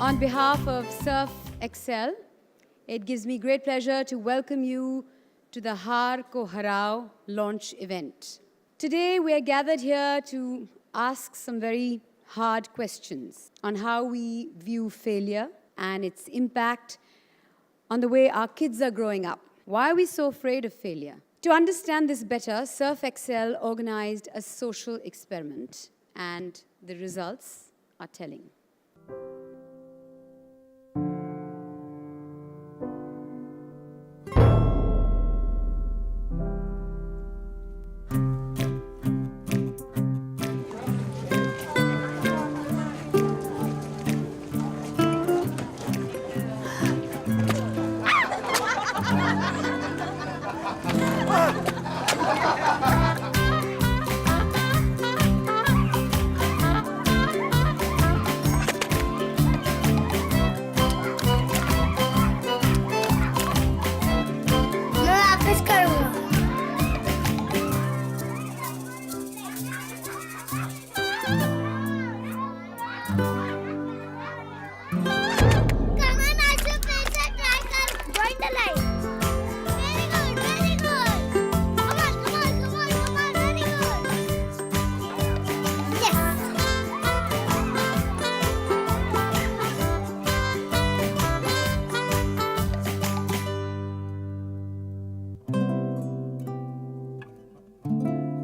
On behalf of Surf Excel, it gives me great pleasure to welcome you to the HAR Ko Harao launch event. Today, we are gathered here to ask some very hard questions on how we view failure and its impact on the way our kids are growing up. Why are we so afraid of failure? To understand this better, Surf Excel organized a social experiment, and the results are telling.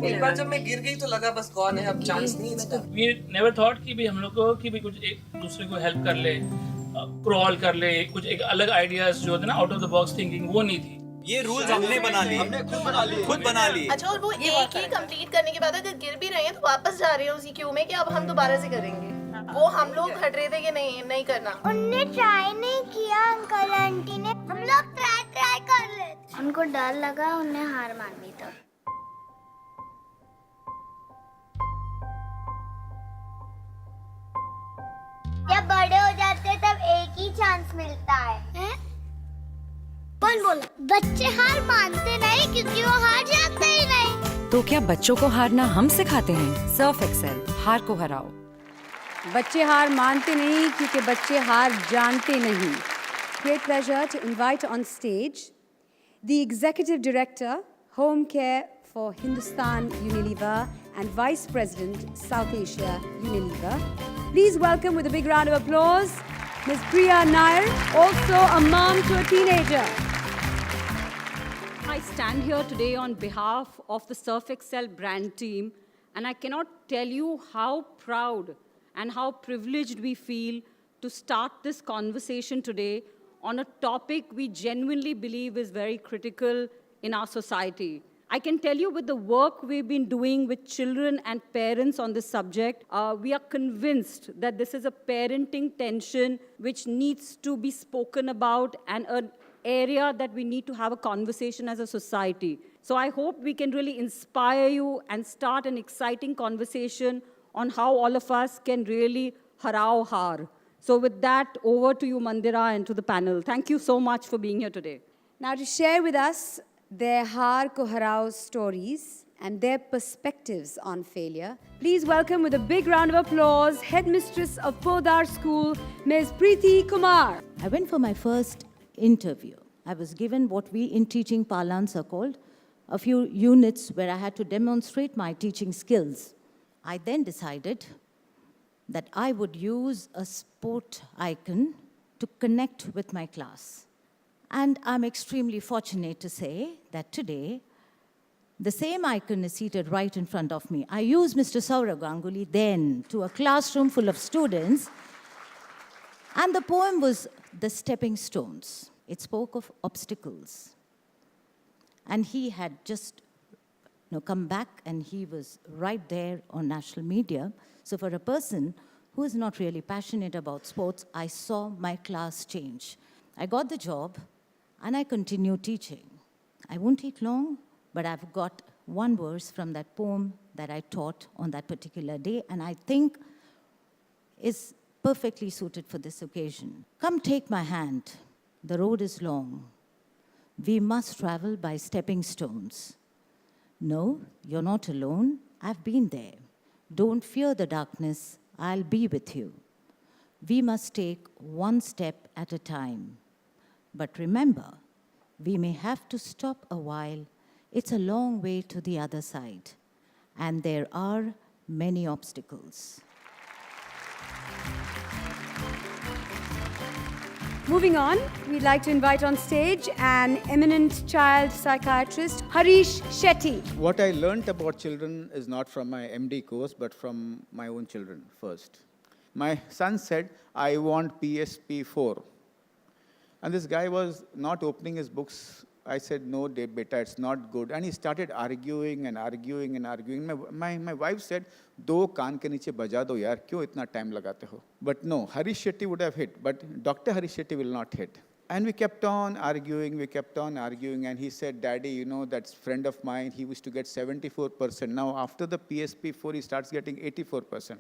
एक बार जब मैं गिर गई तो लगा बस gone है, अब चांस नहीं इसका। We never thought कि भी हम लोग को कि भी कुछ एक दूसरे को हेल्प कर ले, क्रॉल कर ले, कुछ एक अलग आइडियाज जो होते ना out of the box thinking वो नहीं थी। ये रूल्स हमने बना लिए, हमने खुद बना लिए। अच्छा, और वो एक ही कंप्लीट करने के बाद अगर गिर भी रहे हैं तो वापस जा रहे हैं उसी क्यू में कि अब हम दोबारा से करेंगे। वो हम लोग हट रहे थे कि नहीं करना। उनने ट्राई नहीं किया, अंकल आंटी ने। हम लोग ट्राई कर रहे थे। उनको डर लगा, उन्हें हार मान ली तब। जब बड़े हो जाते तब एक ही चांस मिलता है? कौन बोला? बच्चे हार मानते नहीं क्योंकि वो हार जानते ही नहीं। तो क्या बच्चों को हारना हम सिखाते हैं? सर्फ एक्सेल, हार को हराओ। बच्चे हार मानते नहीं क्योंकि बच्चे हार जानते नहीं. Great pleasure to invite on stage the Executive Director, Home Care for Hindustan Unilever and Vice President, South Asia Unilever. Please welcome with a big round of applause, Ms. Priya Nair, also a mom to a teenager. I stand here today on behalf of the Surf Excel brand team, and I cannot tell you how proud and how privileged we feel to start this conversation today on a topic we genuinely believe is very critical in our society. I can tell you with the work we've been doing with children and parents on this subject, we are convinced that this is a parenting tension which needs to be spoken about and an area that we need to have a conversation as a society. So I hope we can really inspire you and start an exciting conversation on how all of us can really harao har. So with that, over to you, Mandira, and to the panel. Thank you so much for being here today. Now to share with us their Har Ko Harao stories and their perspectives on failure, please welcome with a big round of applause, Headmistress of Podar School, Ms. Preeti Kumar. I went for my first interview. I was given what we in teaching parlance are called a few units where I had to demonstrate my teaching skills. I then decided that I would use a sport icon to connect with my class. And I'm extremely fortunate to say that today, the same icon is seated right in front of me. I used Mr. Saurav Ganguly then to a classroom full of students, and the poem was The Stepping Stones. It spoke of obstacles. And he had just come back, and he was right there on national media. So for a person who is not really passionate about sports, I saw my class change. I got the job, and I continue teaching. I won't take long, but I've got one verse from that poem that I taught on that particular day, and I think is perfectly suited for this occasion. Come take my hand. The road is long. We must travel by stepping stones. No, you're not alone. I've been there. Don't fear the darkness. I'll be with you. We must take one step at a time. But remember, we may have to stop a while. It's a long way to the other side, and there are many obstacles. Moving on, we'd like to invite on stage an eminent child psychiatrist, Harish Shetty. What I learnt about children is not from my MD course, but from my own children first. My son said, I want PSP4. And this guy was not opening his books. I said, no, beta, it's not good. And he started arguing and arguing and arguing. My wife said, do kaan ke niche baja do yaar, kyun itna time lagate ho? But no, Harish Shetty would have hit, but Dr. Harish Shetty will not hit. And we kept on arguing, and he said, Daddy, you know, that friend of mine, he used to get 74%. Now, after the PSP4, he starts getting 84%.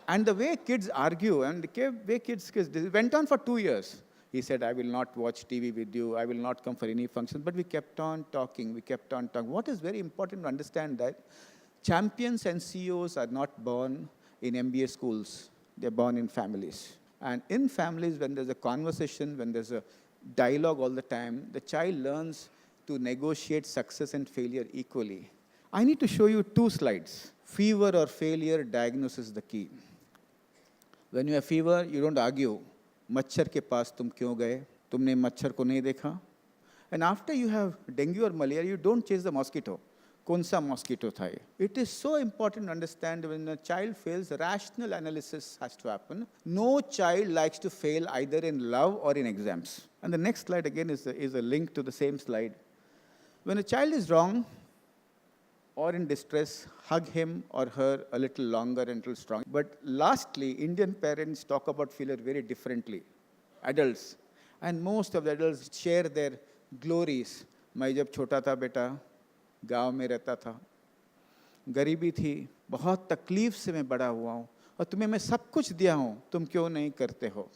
And the way kids argue, and the way kids went on for 2 years. He said, I will not watch TV with you. I will not come for any function. But we kept on talking. What is very important to understand that champions and CEOs are not born in MBA schools. They're born in families. And in families, when there's a conversation, when there's a dialogue all the time, the child learns to negotiate success and failure equally. I need to show you 2 slides. Fever or failure, diagnosis is the key. When you have fever, you don't argue. मच्छर के पास तुम क्यों गए? तुमने मच्छर को नहीं देखा? And after you have dengue or malaria, you don't chase the mosquito. कौन सा mosquito था ये? It is so important to understand when a child fails, rational analysis has to happen. No child likes to fail either in love or in exams. And the next slide again is a link to the same slide. When a child is wrong or in distress, hug him or her a little longer and a little strong. But lastly, Indian parents talk about failure very differently. Adults. And most of the adults share their glories. मैं जब छोटा था बेटा, गांव में रहता था, गरीबी थी, बहुत तकलीफ से मैं बड़ा हुआ हूँ, और तुम्हें मैं सब कुछ दिया हूँ, तुम क्यों नहीं करते हो?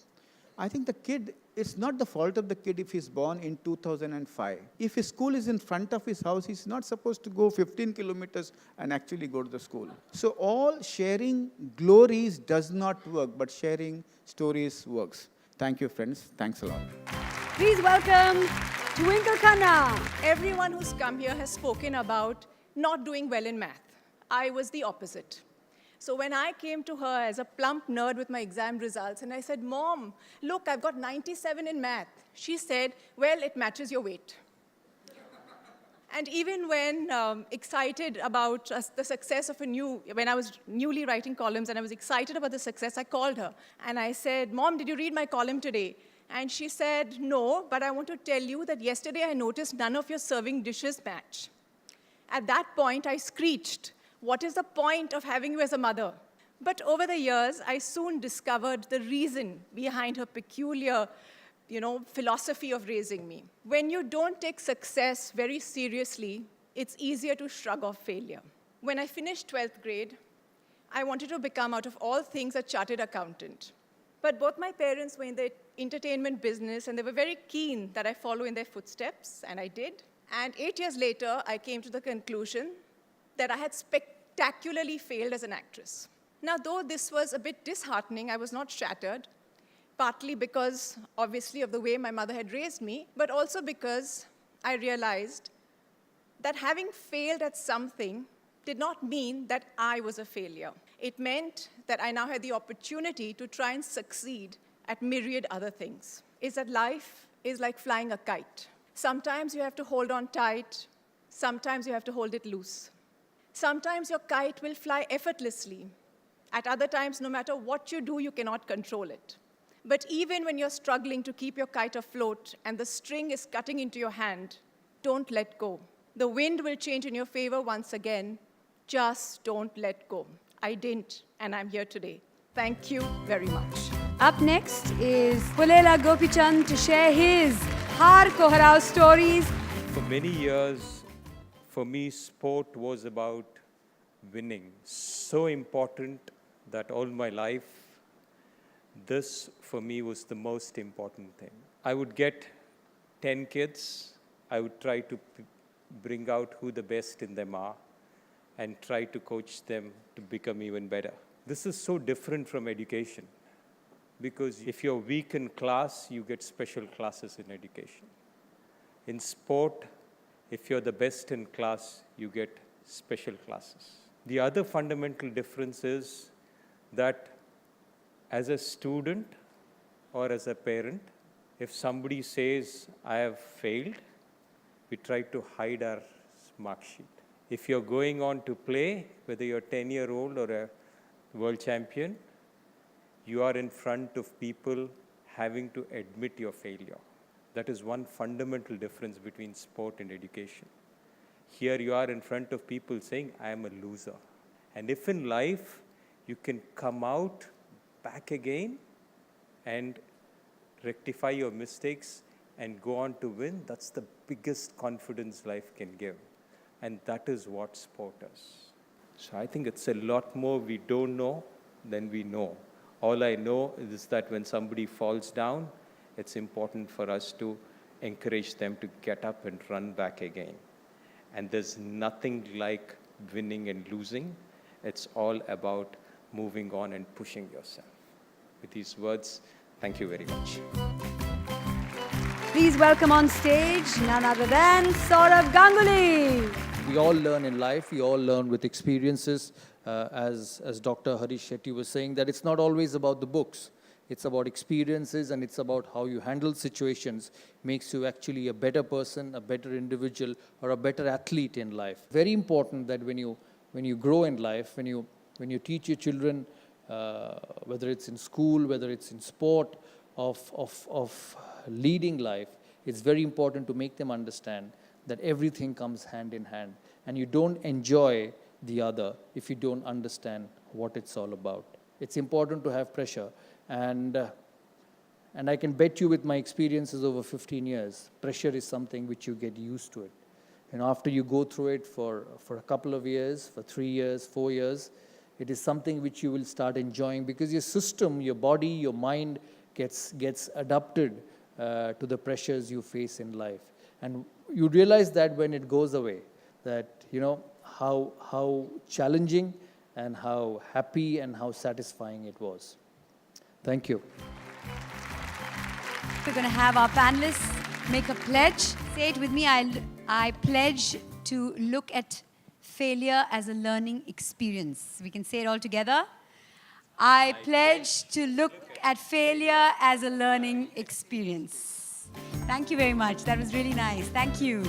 I think the kid, it's not the fault of the kid if he's born in 2005. If his school is in front of his house, he's not supposed to go 15 kilometers and actually go to the school. So all sharing glories does not work, but sharing stories works. Thank you, friends. Thanks a lot. Please welcome Twinkle Khanna. Everyone who's come here has spoken about not doing well in math. I was the opposite. So when I came to her as a plump nerd with my exam results, and I said, Mom, look, I've got 97 in math. She said, well, it matches your weight. And even when excited about the success of when I was newly writing columns and I was excited about the success, I called her. And I said, Mom, did you read my column today? And she said, no, but I want to tell you that yesterday I noticed none of your serving dishes match. At that point, I screeched, what is the point of having you as a mother? But over the years, I soon discovered the reason behind her peculiar, philosophy of raising me. When you don't take success very seriously, it's easier to shrug off failure. When I finished 12th grade, I wanted to become, out of all things, a chartered accountant. But both my parents were in the entertainment business, and they were very keen that I follow in their footsteps, and I did. And 8 years later, I came to the conclusion that I had spectacularly failed as an actress. Now, though this was a bit disheartening, I was not shattered, partly because, obviously, of the way my mother had raised me, but also because I realized that having failed at something did not mean that I was a failure. It meant that I now had the opportunity to try and succeed at myriad other things. Is that life is like flying a kite. Sometimes you have to hold on tight, sometimes you have to hold it loose. Sometimes your kite will fly effortlessly. At other times, no matter what you do, you cannot control it. But even when you're struggling to keep your kite afloat and the string is cutting into your hand, don't let go. The wind will change in your favor once again. Just don't let go. I didn't, and I'm here today. Thank you very much. Up next is Pulela Gopichand to share his Har Ko Harao stories. For many years, for me, sport was about winning. So important that all my life, this for me was the most important thing. I would get 10 kids. I would try to bring out who the best in them are and try to coach them to become even better. This is so different from education. because if you're weak in class, you get special classes in education. In sport, if you're the best in class, you get special classes. The other fundamental difference is that as a student or as a parent, if somebody says, I have failed, we try to hide our mark sheet. If you're going on to play, whether you're a 10-year-old or a world champion, you are in front of people having to admit your failure. That is one fundamental difference between sport and education. Here you are in front of people saying, I am a loser. And if in life you can come out back again and rectify your mistakes and go on to win, that's the biggest confidence life can give. And that is what sport is. So I think it's a lot more we don't know than we know. All I know is that when somebody falls down, it's important for us to encourage them to get up and run back again. And there's nothing like winning and losing. It's all about moving on and pushing yourself. With these words, thank you very much. Please welcome on stage none other than Saurav Ganguly. We all learn in life, we all learn with experiences. As Dr. Harish Shetty was saying, that it's not always about the books. It's about experiences, and it's about how you handle situations makes you actually a better person, a better individual, or a better athlete in life. Very important that when you grow in life, when you teach your children, whether it's in school, whether it's in sport, of leading life, it's very important to make them understand that everything comes hand in hand, and you don't enjoy the other if you don't understand what it's all about. It's important to have pressure, and I can bet you with my experiences over 15 years, pressure is something which you get used to it. And after you go through it for a couple of years, for 3 years, 4 years, it is something which you will start enjoying, because your system, your body, your mind gets adapted to the pressures you face in life. And you realize that when it goes away, that how challenging and how happy and how satisfying it was. Thank you. We're going to have our panelists make a pledge. Say it with me. I pledge to look at failure as a learning experience. We can say it all together. I pledge to look at failure as a learning experience. Thank you very much. That was really nice. Thank you.